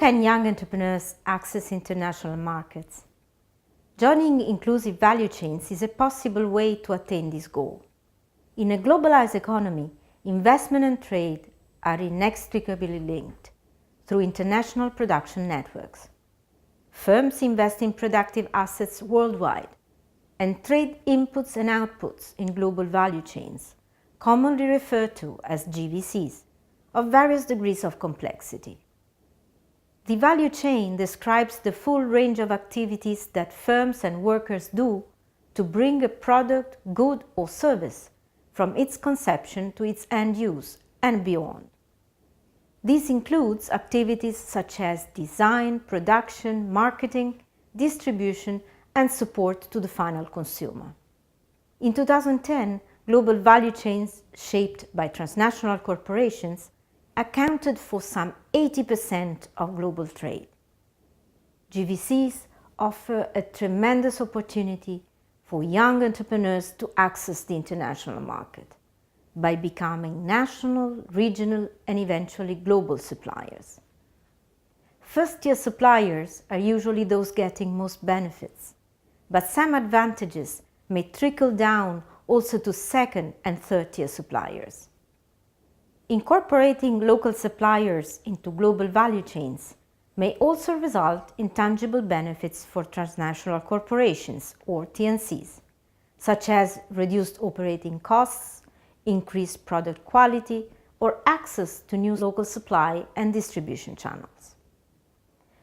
can young entrepreneurs access international markets? Joining inclusive value chains is a possible way to attain this goal. In a globalized economy, investment and trade are inextricably linked through international production networks. Firms invest in productive assets worldwide and trade inputs and outputs in global value chains, commonly referred to as GVCs, of various degrees of complexity. The value chain describes the full range of activities that firms and workers do to bring a product, good or service from its conception to its end use and beyond. This includes activities such as design, production, marketing, distribution, and support to the final consumer. In 2010, global value chains shaped by transnational corporations accounted for some 80% of global trade. GVCs offer a tremendous opportunity for young entrepreneurs to access the international market by becoming national, regional, and eventually global suppliers. First-tier suppliers are usually those getting most benefits, but some advantages may trickle down also to second- and third-tier suppliers. Incorporating local suppliers into global value chains may also result in tangible benefits for transnational corporations, or TNCs, such as reduced operating costs, increased product quality, or access to new local supply and distribution channels.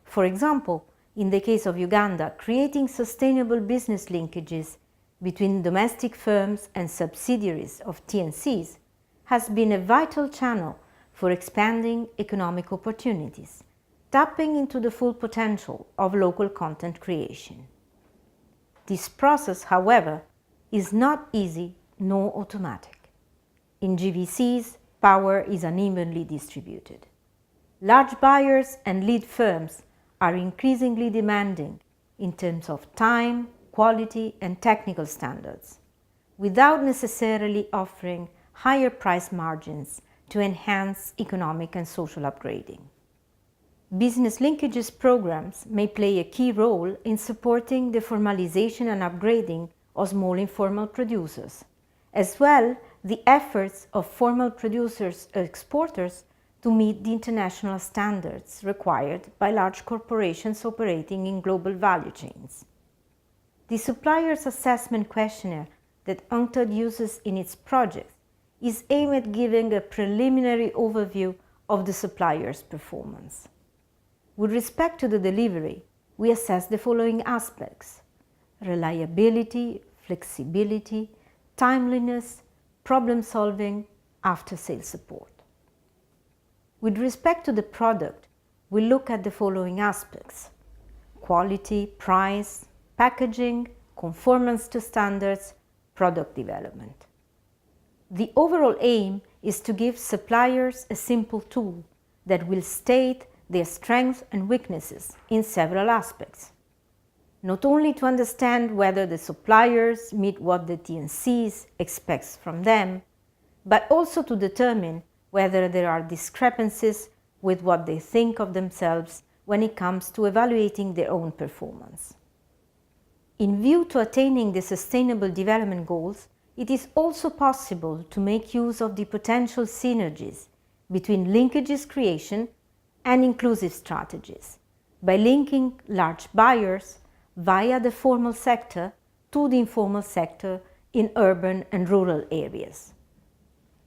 For example, in the case of Uganda, creating sustainable business linkages between domestic firms and subsidiaries of TNCs has been a vital channel for expanding economic opportunities, tapping into the full potential of local content creation. This process, however, is not easy nor automatic. In GVCs, power is unevenly distributed. Large buyers and lead firms are increasingly demanding in terms of time, quality, and technical standards, without necessarily offering higher price margins to enhance economic and social upgrading. Business linkages programs may play a key role in supporting the formalization and upgrading of small informal producers, as well the efforts of formal producers or exporters to meet the international standards required by large corporations operating in global value chains. The Suppliers Assessment Questionnaire that UNCTAD uses in its project is aimed at giving a preliminary overview of the supplier's performance. With respect to the delivery, we assess the following aspects: reliability, flexibility, timeliness, problem-solving, after-sales support. With respect to the product, we look at the following aspects: quality, price, packaging, conformance to standards, product development. The overall aim is to give suppliers a simple tool that will state their strengths and weaknesses in several aspects, not only to understand whether the suppliers meet what the TNCs expects from them, but also to determine whether there are discrepancies with what they think of themselves when it comes to evaluating their own performance. In view to attaining the Sustainable Development Goals, it is also possible to make use of the potential synergies between linkages creation and inclusive strategies by linking large buyers via the formal sector to the informal sector in urban and rural areas.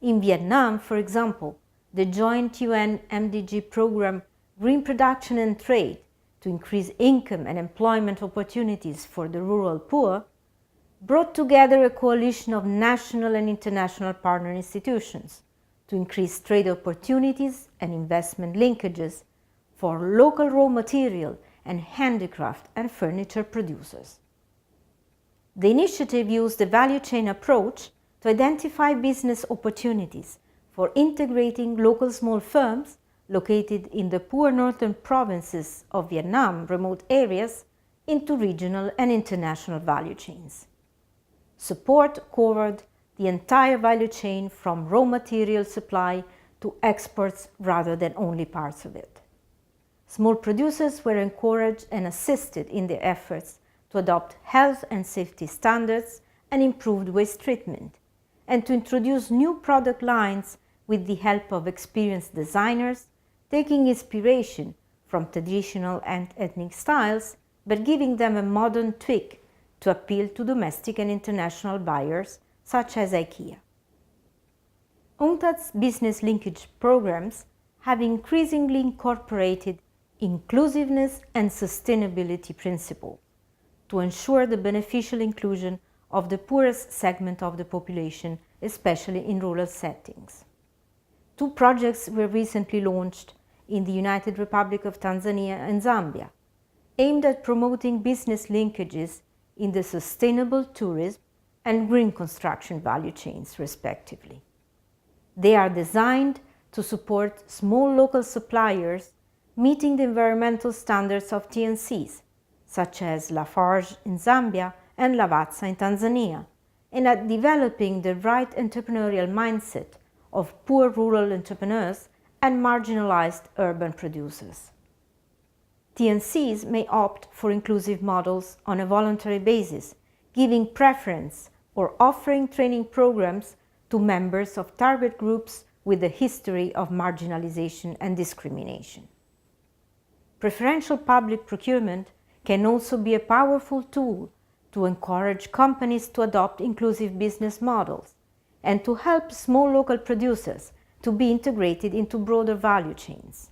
In Vietnam, for example, the joint UN MDG program Green Production and Trade to increase income and employment opportunities for the rural poor brought together a coalition of national and international partner institutions to increase trade opportunities and investment linkages for local raw material and handicraft and furniture producers. The initiative used the value chain approach to identify business opportunities for integrating local small firms located in the poor northern provinces of Vietnam remote areas into regional and international value chains. Support covered the entire value chain from raw material supply to exports rather than only parts of it. small producers were encouraged and assisted in their efforts to adopt health and safety standards and improved waste treatment, and to introduce new product lines with the help of experienced designers, taking inspiration from traditional and ethnic styles, but giving them a modern tweak to appeal to domestic and international buyers such as IKEA. UNCTAD's business linkage programs have increasingly incorporated inclusiveness and sustainability principles to ensure the beneficial inclusion of the poorest segment of the population, especially in rural settings. 2 projects were recently launched in the United Republic of Tanzania and Zambia, aimed at promoting business linkages in the sustainable tourism and green construction value chains, respectively. They are designed to support small local suppliers meeting the environmental standards of TNCs, such as Lafarge in Zambia and Lavazza in Tanzania, and at developing the right entrepreneurial mindset of poor rural entrepreneurs and marginalized urban producers. TNCs may opt for inclusive models on a voluntary basis, giving preference or offering training programs to members of target groups with a history of marginalization and discrimination. Preferential public procurement can also be a powerful tool to encourage companies to adopt inclusive business models and to help small local producers to be integrated into broader value chains.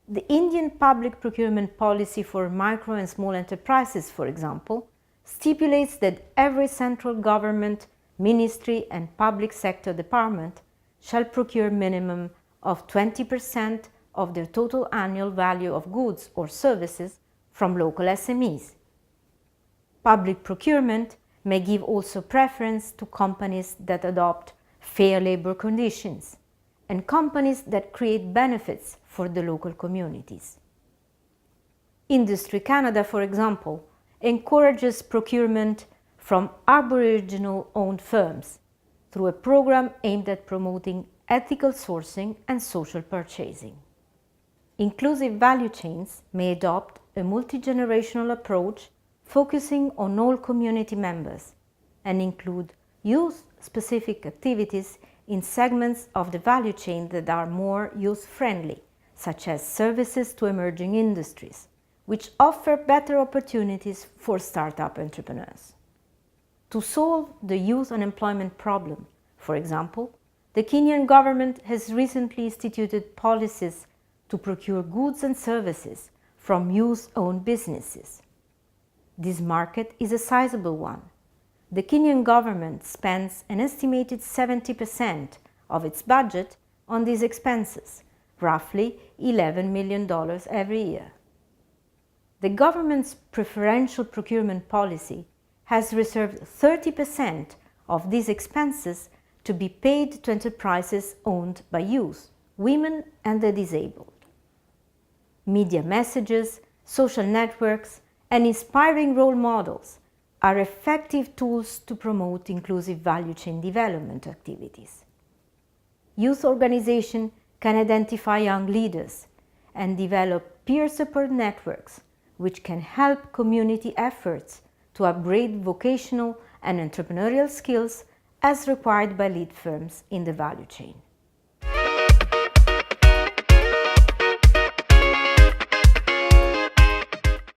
The Indian public procurement policy for micro and small enterprises, for example, stipulates that every central government, ministry and public sector department shall procure minimum of 20% of their total annual value of goods or services from local SMEs. Public procurement may give also preference to companies that adopt fair labor conditions and companies that create benefits for the local communities. Industry Canada, for example, encourages procurement from Aboriginal-owned firms through a program aimed at promoting ethical sourcing and social purchasing. Inclusive value chains may adopt a multi-generational approach focusing on all community members and include youth-specific activities in segments of the value chain that are more youth-friendly, such as services to emerging industries, which offer better opportunities for startup entrepreneurs. To solve the youth unemployment problem, for example, the Kenyan government has recently instituted policies to procure goods and services from youth-owned businesses. This market is a sizable one. The Kenyan government spends an estimated 70% of its budget on these expenses, roughly $11 million every year. The government's preferential procurement policy has reserved 30% of these expenses to be paid to enterprises owned by youth, women and the disabled. Media messages, social networks, and inspiring role models are effective tools to promote inclusive value chain development activities. Youth organizations can identify young leaders and develop peer support networks, which can help community efforts to upgrade vocational and entrepreneurial skills as required by lead firms in the value chain.